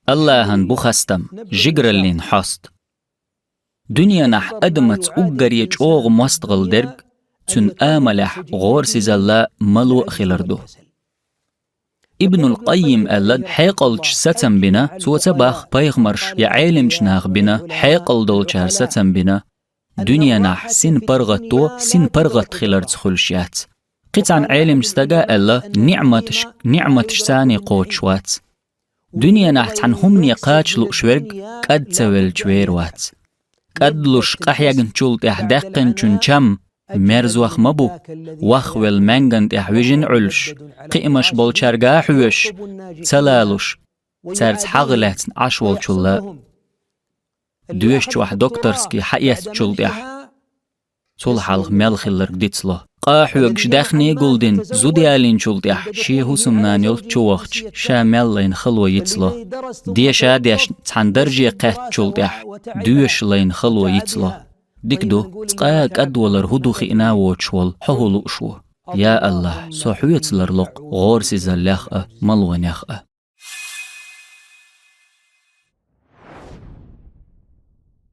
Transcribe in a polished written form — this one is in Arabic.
اللهن بخستم جگرلين حست دنيا نح أدمت أقريج أوغ مستغل درج تن آملح غورسي زلا ملو خلردو ابن القيم ألد حيقلج ستم بنا توتباخ بيغمرش يعلمش ناغ بنا حيقل دولشار ستم بنا دنيا نح سين برغتو سين برغت خلرد خلشيات قطعن علمش استقا ألا نعمتش ساني قوتشوات دنيا نح تحن هم يقاتش لؤشورج قد تول جويروات قد لوش قحيقن چولت احدقن چونچم مرزوخ مبو وخوال منگند احويجن علش قيمش بولچارگا حوش تلالوش ترز حغلت عشوال چولا دوش چوح دكتورسكي حقيت چولت اح تول حلق ملخلر ديتسلو قاحوغش دخني قولدين زوديالين چولت اح شيهو سمنان يل چوخش شاملين خلو يتسلو ديشا ديش تحندرجي قهت چولت اح دوش لين خلو يتسلو ديكدو تقاك أدولر هدو خينا وچول حهولو شو يا الله صحوية لرلق غورسي زلاخ ملونيخ